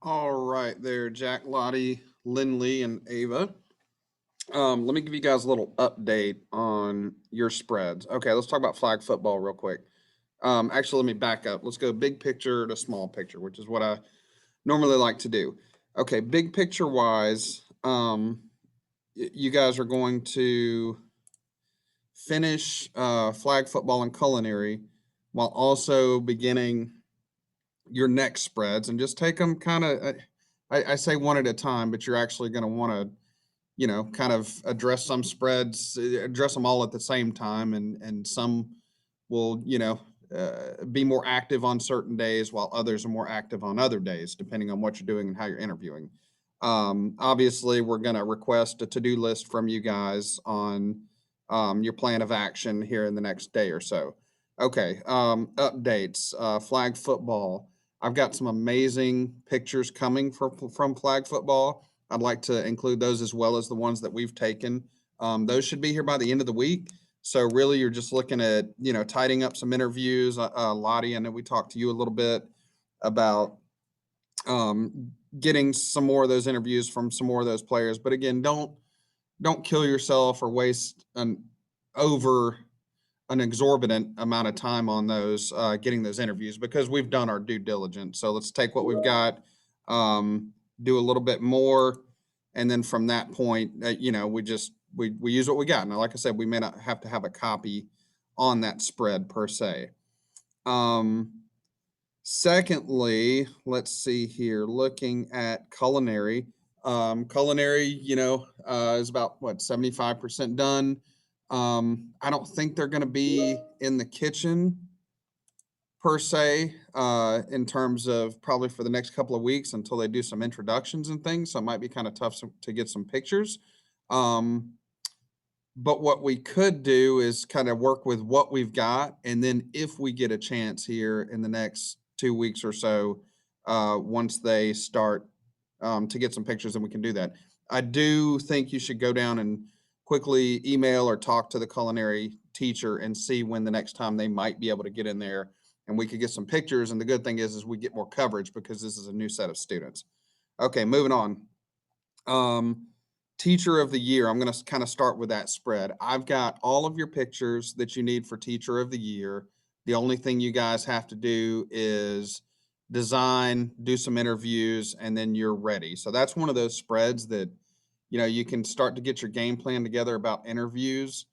All right there, Jack, Lottie, Lindley, and Ava. Let me give you guys a little update on your spreads. Okay, let's talk about flag football real quick. Actually, let me back up. Let's go big picture to small picture, which is what I normally like to do. Okay, big picture wise, you guys are going to finish flag football and culinary while also beginning your next spreads and just take them kind of. I say one at a time, but you're actually going to want to kind of address some spreads, address them all at the same time, and some will, be more active on certain days while others are more active on other days, depending on what you're doing and how you're interviewing. Obviously, we're going to request a to-do list from you guys on your plan of action here in the next day or so. Okay, updates, flag football. I've got some amazing pictures coming from flag football. I'd like to include those as well as the ones that we've taken. Those should be here by the end of the week. So really, you're just looking at tidying up some interviews. Lottie, I know we talked to you a little bit about getting some more of those interviews from some more of those players. But again, don't kill yourself or waste an over an exorbitant amount of time on those getting those interviews because we've done our due diligence. So let's take what we've got, do a little bit more, and then from that point, we use what we got. Now, like I said, we may not have to have a copy on that spread per se. Um, Secondly, let's see here. Looking at culinary, culinary, is about what 75% done. I don't think they're going to be in the kitchen per se, in terms of probably for the next couple of weeks until they do some introductions and things. So it might be kind of tough to get some pictures. Um, but what we could do is kind of work with what we've got, and then if we get a chance here in the next 2 weeks or so, once they start to get some pictures, then we can do that. I do think you should go down and quickly email or talk to the culinary teacher and see when the next time they might be able to get in there and we could get some pictures. And the good thing is we get more coverage because this is a new set of students. Okay, moving on. Um, Teacher of the year. I'm going to kind of start with that spread. I've got all of your pictures that you need for teacher of the year. The only thing you guys have to do is design, do some interviews, and then you're ready. So that's one of those spreads that you can start to get your game plan together about interviews.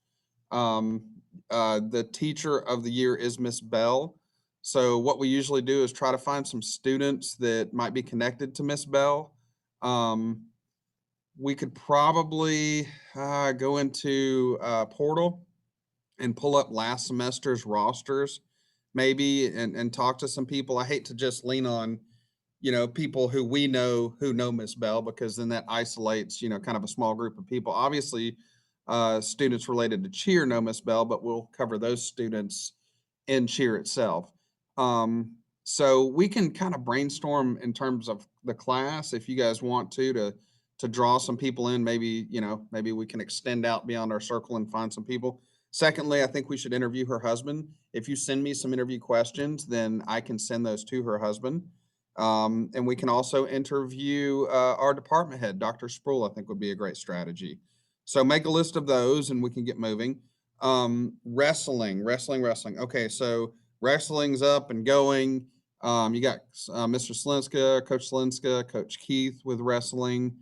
Um, the teacher of the year is Miss Bell. So what we usually do is try to find some students that might be connected to Miss Bell. Um, we could probably go into Portal and pull up last semester's rosters, maybe, and talk to some people. I hate to just lean on, people who we know who know Miss Bell because then that isolates, kind of a small group of people. Obviously, students related to cheer know Miss Bell, but we'll cover those students in cheer itself. So we can kind of brainstorm in terms of the class if you guys want to draw some people in. Maybe maybe we can extend out beyond our circle and find some people. Secondly, I think we should interview her husband. If you send me some interview questions, then I can send those to her husband. And we can also interview our department head, Dr. Sproul, I think would be a great strategy. So make a list of those and we can get moving. Wrestling. Okay, so wrestling's up and going. You got Mr. Slinska, Coach Slinska, Coach Keith with wrestling.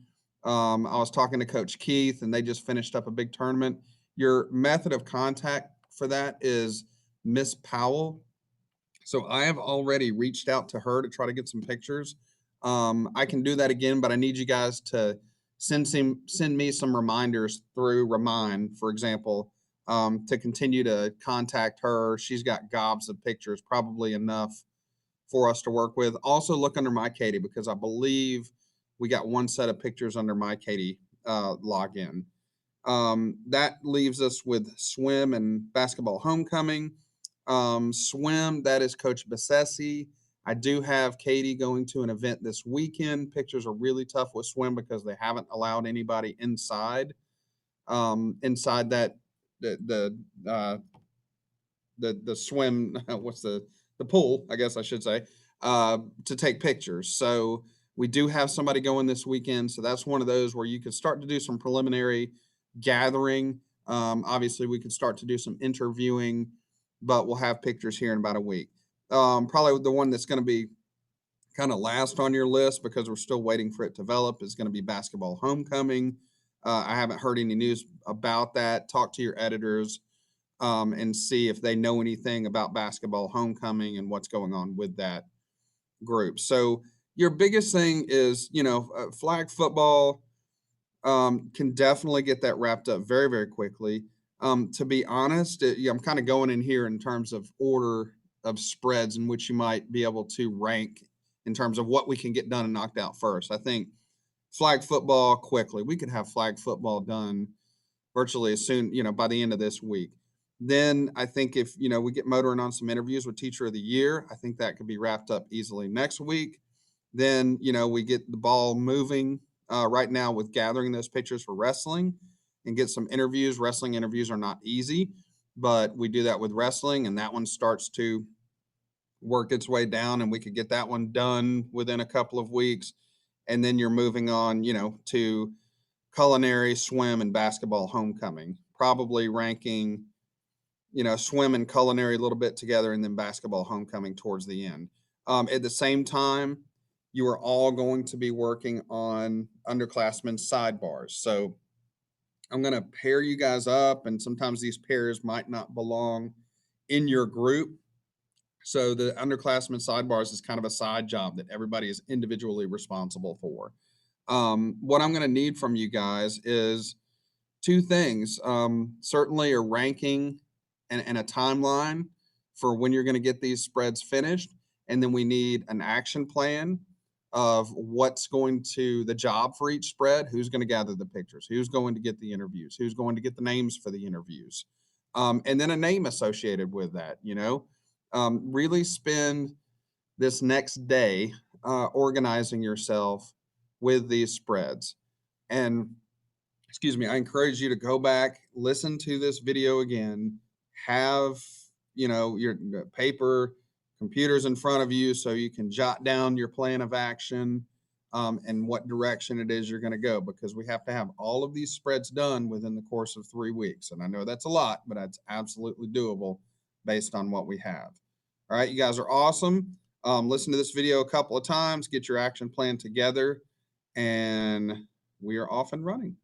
I was talking to Coach Keith, and they just finished up a big tournament. Your method of contact for that is Miss Powell. So I have already reached out to her to try to get some pictures. I can do that again, but I need you guys to send me some reminders through Remind, for example, to continue to contact her. She's got gobs of pictures, probably enough for us to work with. Also, look under My Katie because I believe we got one set of pictures under My Katie login. That leaves us with swim and basketball homecoming. Swim, that is Coach Besessi. I do have Katie going to an event this weekend. Pictures are really tough with swim because they haven't allowed anybody inside that the the swim. What's the pool? I guess I should say to take pictures. So We do have somebody going this weekend, so that's one of those where you could start to do some preliminary gathering. Obviously, we could start to do some interviewing, but we'll have pictures here in about a week. Probably the one that's going to be kind of last on your list because we're still waiting for it to develop is going to be basketball homecoming. I haven't heard any news about that. Talk to your editors and see if they know anything about basketball homecoming and what's going on with that group. So your biggest thing is, flag football can definitely get that wrapped up very, very quickly. To be honest, yeah, I'm kind of going in here in terms of order of spreads in which you might be able to rank in terms of what we can get done and knocked out first. I think flag football quickly. We could have flag football done virtually as soon, by the end of this week. Then I think if, we get motoring on some interviews with Teacher of the Year, I think that could be wrapped up easily next week. Then, we get the ball moving right now with gathering those pictures for wrestling and get some interviews. Wrestling interviews are not easy, but we do that with wrestling, and that one starts to work its way down, and we could get that one done within a couple of weeks. And then you're moving on, to culinary, swim, and basketball homecoming, probably ranking, swim and culinary a little bit together, and then basketball homecoming towards the end. At the same time, you are all going to be working on underclassmen sidebars. So I'm going to pair you guys up, and sometimes these pairs might not belong in your group. So the underclassmen sidebars is kind of a side job that everybody is individually responsible for. What I'm going to need from you guys is two things. Certainly a ranking and a timeline for when you're going to get these spreads finished. And then we need an action plan of what's going to the job for each spread, who's going to gather the pictures, who's going to get the interviews, who's going to get the names for the interviews, and then a name associated with that. Really spend this next day organizing yourself with these spreads. And excuse me, I encourage you to go back, listen to this video again, have, your paper, computers in front of you so you can jot down your plan of action and what direction it is you're going to go, because we have to have all of these spreads done within the course of 3 weeks. And I know that's a lot, but that's absolutely doable based on what we have. All right, you guys are awesome. Listen to this video a couple of times, get your action plan together, and we are off and running.